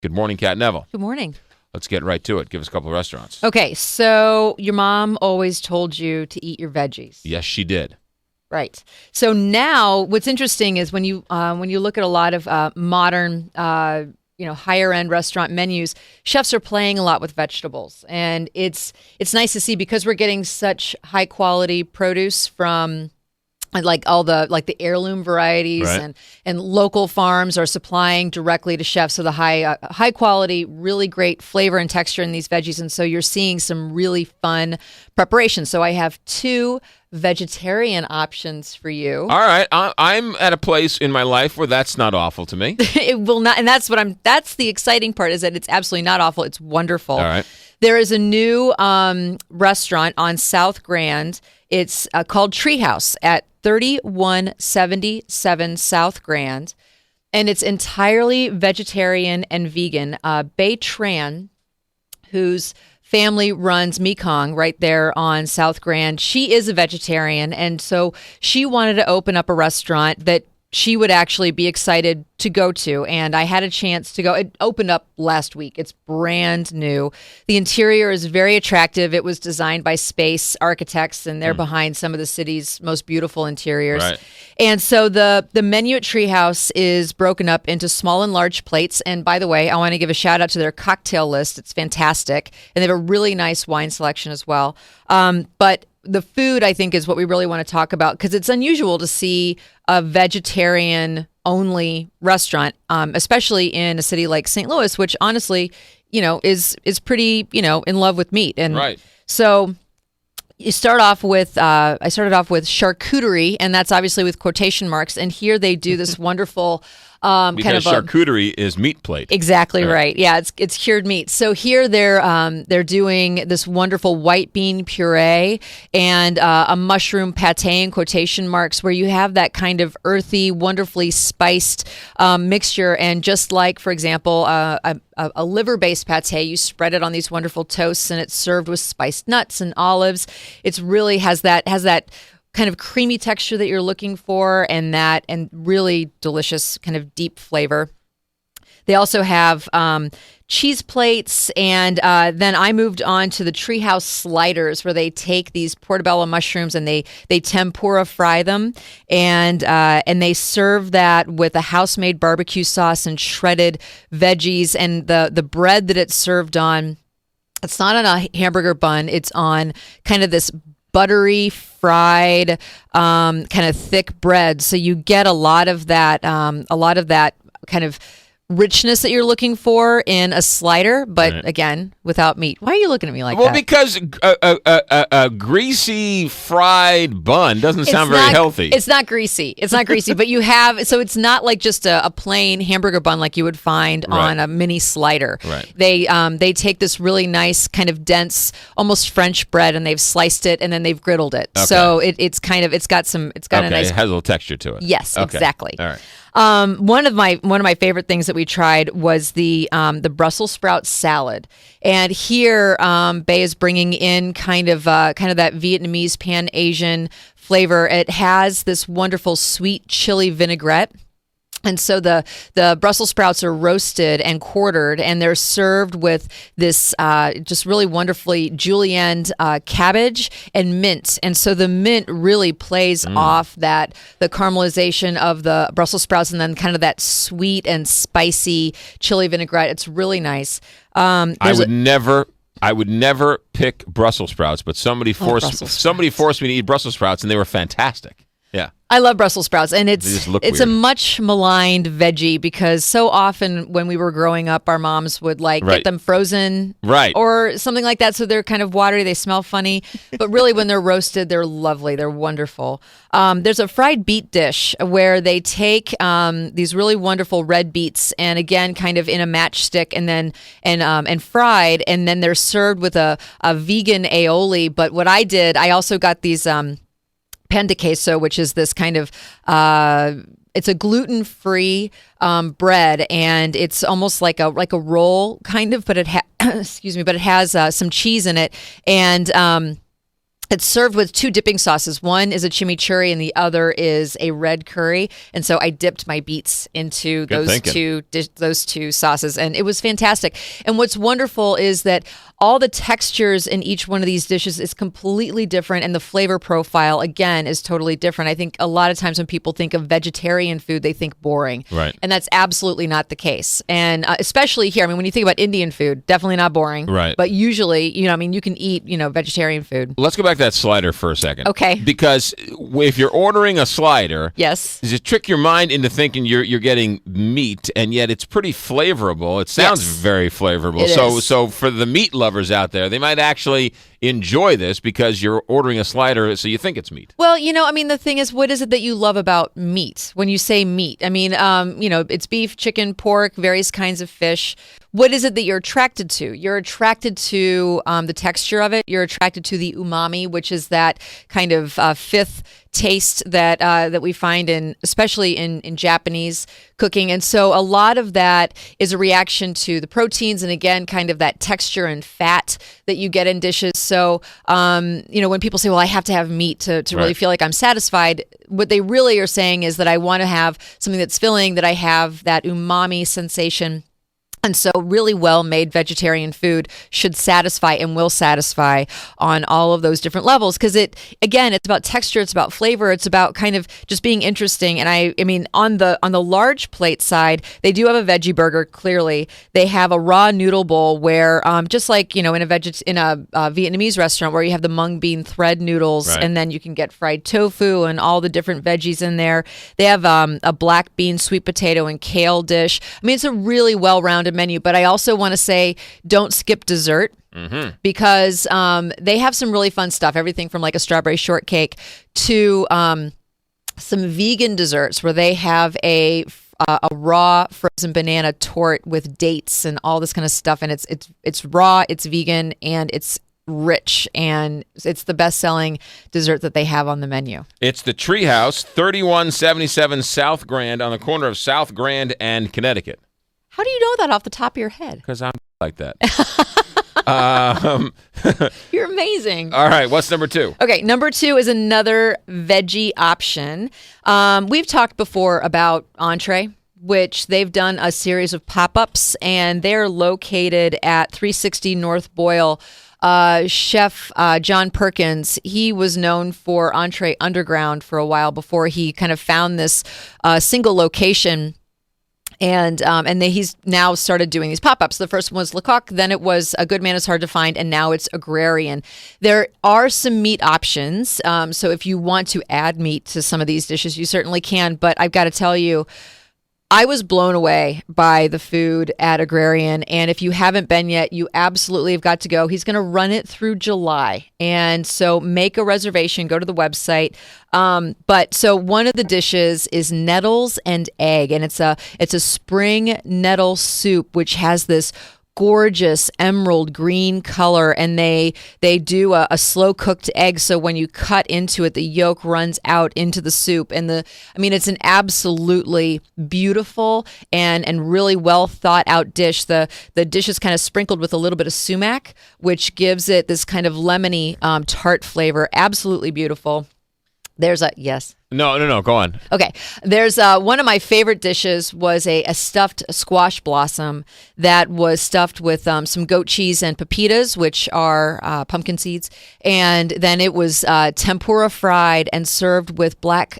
Good morning, Kat Neville. Good morning. Let's get right to it. Give us a couple of restaurants. Okay, so your mom always told you to eat your veggies. Yes, she did. Right. So now what's interesting is when you look at a lot of modern higher end restaurant menus, chefs are playing a lot with vegetables. And it's nice to see because we're getting such high quality produce from like all the heirloom varieties, right. and local farms are supplying directly to chefs. So the high quality, really great flavor and texture in these veggies. And so you're seeing some really fun preparations. So I have 2 vegetarian options for you. All right. I'm at a place in my life where that's not awful to me. It will not. And that's the exciting part, is that it's absolutely not awful. It's wonderful. All right. There is a new restaurant on South Grand. It's called Treehouse at 3177 South Grand, and it's entirely vegetarian and vegan. Bei Tran, whose family runs Mekong right there on South Grand, she is a vegetarian, and so she wanted to open up a restaurant that she would actually be excited to go to, and I had a chance to go. It opened up last week. It's brand new. The interior is very attractive. It was designed by Space Architects, and they're behind some of the city's most beautiful interiors. Right. And so the menu at Treehouse is broken up into small and large plates. And by the way, I want to give a shout out to their cocktail list. It's fantastic, and they have a really nice wine selection as well. But the food, I think, is what we really want to talk about, because it's unusual to see a vegetarian-only restaurant, especially in a city like St. Louis, which honestly, is pretty, in love with meat. And right. So you start off with, I started off with charcuterie, and that's obviously with quotation marks. And here they do this wonderful because charcuterie is meat plate. Exactly right. Yeah, it's cured meat. So here they're doing this wonderful white bean puree and a mushroom pate in quotation marks, where you have that kind of earthy, wonderfully spiced mixture. And just like, for example, a liver-based pate, you spread it on these wonderful toasts, and it's served with spiced nuts and olives. It's really has that kind of creamy texture that you're looking for, and really delicious kind of deep flavor. They also have cheese plates, and then I moved on to the Treehouse sliders, where they take these portobello mushrooms and they tempura fry them, and they serve that with a house-made barbecue sauce and shredded veggies, and the bread that it's served on, it's not on a hamburger bun, it's on kind of this buttery fried kind of thick bread, so you get a lot of that kind of richness that you're looking for in a slider, but right. Again, without meat. Why are you looking at me like that? Well, because a greasy fried bun doesn't sound very healthy. It's not greasy. But you have, so it's not like just a plain hamburger bun like you would find right. on a mini slider. Right. They take this really nice kind of dense, almost French bread, and they've sliced it and then they've griddled it. Okay. So it's got a nice. It has a little texture to it. Yes, okay. Exactly. All right. One of my favorite things that we tried was the Brussels sprout salad, and here Bei is bringing in kind of that Vietnamese Pan Asian flavor. It has this wonderful sweet chili vinaigrette. And so the Brussels sprouts are roasted and quartered, and they're served with this just really wonderfully julienned cabbage and mint. And so the mint really plays off the caramelization of the Brussels sprouts, and then kind of that sweet and spicy chili vinaigrette. It's really nice. I would never pick Brussels sprouts, but somebody forced me to eat Brussels sprouts, and they were fantastic. Yeah. I love Brussels sprouts, and it's weird. a much maligned veggie, because so often when we were growing up, our moms would right. get them frozen right. or something like that, so they're kind of watery, they smell funny, but really when they're roasted, they're lovely, they're wonderful. There's a fried beet dish where they take these really wonderful red beets, and again, kind of in a matchstick, and fried, and then they're served with a vegan aioli. But what I did, I also got these pan de queso, which is this kind of it's a gluten-free bread, and it's almost like a roll kind of, but it has some cheese in it, and It's served with 2 dipping sauces. One is a chimichurri and the other is a red curry. And so I dipped my beets into those two sauces, and it was fantastic. And what's wonderful is that all the textures in each one of these dishes is completely different, and the flavor profile, again, is totally different. I think a lot of times when people think of vegetarian food, they think boring. Right. And that's absolutely not the case. And especially here, I mean, when you think about Indian food, definitely not boring. Right. But usually, you can eat, vegetarian food. Let's go back to that slider for a second. Okay. Because if you're ordering a slider, yes, does it trick your mind into thinking you're getting meat, and yet it's pretty flavorable? It sounds very flavorable. So for the meat lovers out there, they might actually enjoy this because you're ordering a slider, so you think it's meat. Well, the thing is, what is it that you love about meat? When you say meat, I mean, it's beef, chicken, pork, various kinds of fish. What is it that you're attracted to? You're attracted to the texture of it. You're attracted to the umami, which is that kind of fifth taste that we find especially in Japanese cooking. And so a lot of that is a reaction to the proteins and, again, kind of that texture and fat that you get in dishes. So, when people say, well, I have to have meat to really feel like I'm satisfied, what they really are saying is that I want to have something that's filling, that I have that umami sensation. And so really well-made vegetarian food should satisfy and will satisfy on all of those different levels, because it's about texture, it's about flavor, it's about kind of just being interesting. And I mean, on the large plate side, they do have a veggie burger. Clearly, they have a raw noodle bowl where, just like in a Vietnamese restaurant where you have the mung bean thread noodles, and then you can get fried tofu and all the different veggies in there. They have a black bean, sweet potato, and kale dish. I mean, it's a really well-rounded menu, but I also want to say don't skip dessert, because they have some really fun stuff, everything from like a strawberry shortcake to some vegan desserts where they have a raw frozen banana torte with dates and all this kind of stuff, and it's raw, it's vegan, and it's rich, and it's the best-selling dessert that they have on the menu. It's the Treehouse, 3177 South Grand, on the corner of South Grand and Connecticut. How do you know that off the top of your head? Because I'm like that. You're amazing. All right, what's number 2? Okay, number 2 is another veggie option. We've talked before about Entree, which they've done a series of pop-ups, and they're located at 360 North Boyle. Chef John Perkins, he was known for Entree Underground for a while before he kind of found this single location. And he's now started doing these pop-ups. The first one was Lecoq, then it was A Good Man Is Hard to Find, and now it's Agrarian. There are some meat options, so if you want to add meat to some of these dishes, you certainly can. But I've got to tell you, I was blown away by the food at Agrarian, and if you haven't been yet, you absolutely have got to go. He's going to run it through July, and so make a reservation, go to the website. But so one of the dishes is nettles and egg, and it's a spring nettle soup, which has this gorgeous emerald green color, and they do a slow cooked egg, so when you cut into it, the yolk runs out into the soup, and it's an absolutely beautiful and really well thought out dish. The dish is kind of sprinkled with a little bit of sumac, which gives it this kind of lemony tart flavor. Absolutely beautiful. There's a yes. No, go on. Okay. There's one of my favorite dishes was a stuffed squash blossom that was stuffed with some goat cheese and pepitas, which are pumpkin seeds. And then it was tempura fried and served with black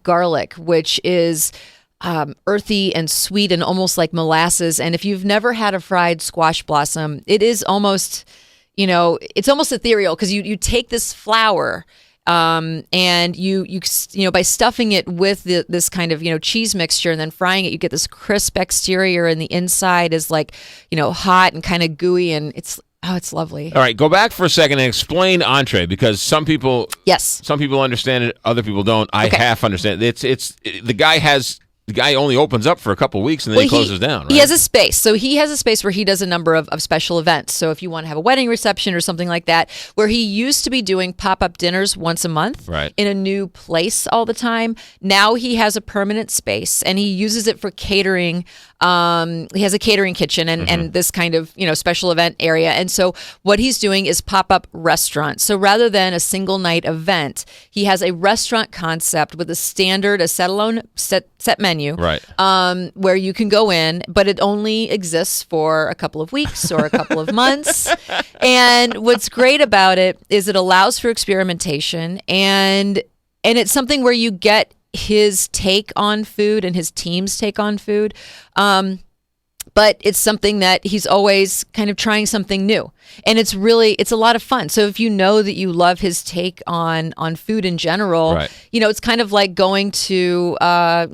garlic, which is earthy and sweet and almost like molasses. And if you've never had a fried squash blossom, it is almost, it's almost ethereal, because you take this flour, and you by stuffing it with this kind of cheese mixture and then frying it, you get this crisp exterior, and the inside is like hot and kind of gooey, and it's lovely. All right, go back for a second and explain Entree, because some people understand it, other people don't. I half understand. The guy only opens up for a couple weeks and then he closes down, right? He has a space. So he has a space where he does a number of special events. So if you want to have a wedding reception or something like that, where he used to be doing pop-up dinners once a month in a new place all the time, now he has a permanent space, and he uses it for catering He has a catering kitchen and this kind of, special event area. And so what he's doing is pop-up restaurant. So rather than a single night event, he has a restaurant concept with a set menu, right? Where you can go in, but it only exists for a couple of weeks or a couple of months. And what's great about it is it allows for experimentation, and it's something where you get his take on food and his team's take on food. But it's something that he's always kind of trying something new. And it's a lot of fun. So if you know that you love his take on food in general, right. It's kind of like going to, a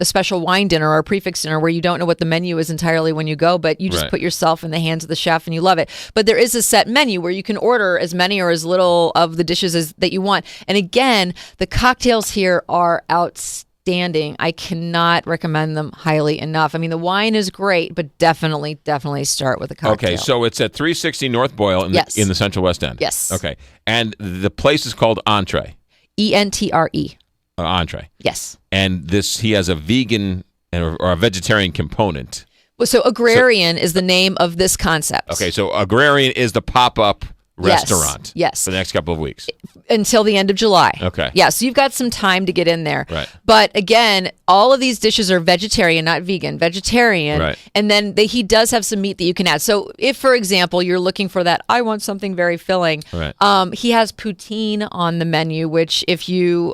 special wine dinner or a prefix dinner where you don't know what the menu is entirely when you go, but you just right. put yourself in the hands of the chef and you love it. But there is a set menu where you can order as many or as little of the dishes as that you want. And again, the cocktails here are outstanding. I cannot recommend them highly enough. I mean, the wine is great, but definitely start with a cocktail. Okay, so it's at 360 North Boyle in the Central West End. Yes. Okay, and the place is called Entree. ENTRE. Entree. Yes. And he has a vegan or a vegetarian component. Well, so Agrarian is the name of this concept. Okay, so Agrarian is the pop-up restaurant. Yes. For the next couple of weeks. Until the end of July. Okay. Yeah, so you've got some time to get in there. Right. But again, all of these dishes are vegetarian, not vegan. Vegetarian. Right. And then he does have some meat that you can add. So if, for example, you're looking for that, I want something very filling, right. He has poutine on the menu, which if you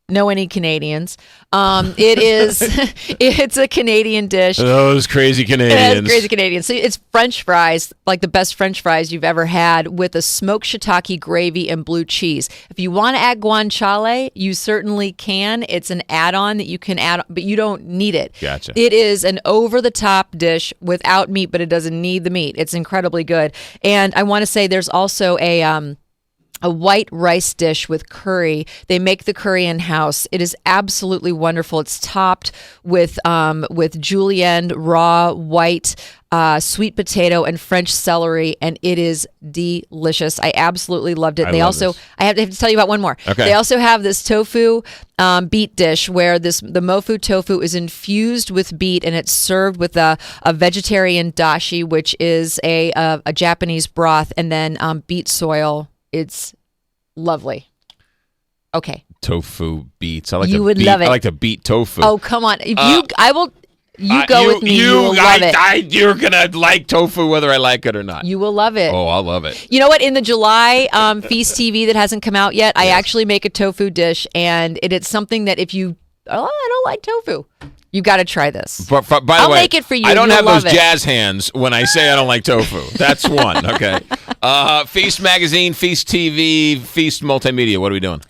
know any Canadians, it's a Canadian dish. Those crazy Canadians. Crazy Canadians. So it's French fries, like the best French fries you've ever had, with a smoked shiitake gravy and blue cheese. If you want to add guanciale, you certainly can. It's an add-on that you can add, but you don't need it. Gotcha. It is an over-the-top dish without meat, but it doesn't need the meat. It's incredibly good. And I want to say there's also a white rice dish with curry. They make the curry in-house. It is absolutely wonderful. It's topped with julienne, raw white, sweet potato, and French celery, and it is delicious. I absolutely loved it. I have to tell you about one more. Okay. They also have this tofu beet dish where the mofu tofu is infused with beet, and it's served with a vegetarian dashi, which is a Japanese broth, and then beet soil. It's lovely. Okay. Tofu beets. Love it. I like to beat tofu. Oh, come on. If you go with me, you will love it. You're going to like tofu whether I like it or not. You will love it. Oh, I'll love it. You know what? In the July Feast TV that hasn't come out yet, I actually make a tofu dish, and it's something that if you, I don't like tofu. You got to try this. But by the way, I'll make it for you. I don't You'll have those love it. jazz hands when I say I don't like tofu. That's one. Okay. Feast Magazine, Feast TV, Feast Multimedia. What are we doing?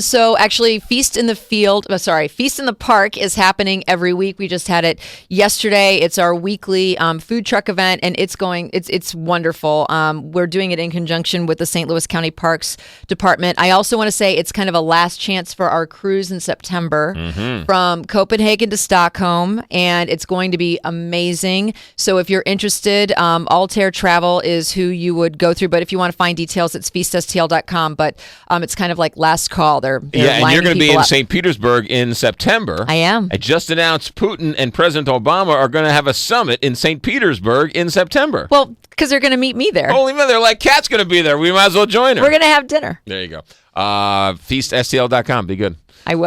So actually, Feast in the Park is happening every week. We just had it yesterday. It's our weekly food truck event, and it's wonderful. We're doing it in conjunction with the St. Louis County Parks Department. I also want to say it's kind of a last chance for our cruise in September from Copenhagen to Stockholm, and it's going to be amazing. So if you're interested, Altair Travel is who you would go through, but if you want to find details, it's feaststl.com. But it's kind of like last call. They're and you're going to be in St. Petersburg in September. I am. I just announced Putin and President Obama are going to have a summit in St. Petersburg in September. Well, because they're going to meet me there. Holy mother, like Kat's going to be there. We might as well join her. We're going to have dinner. There you go. Feaststl.com. Be good. I will.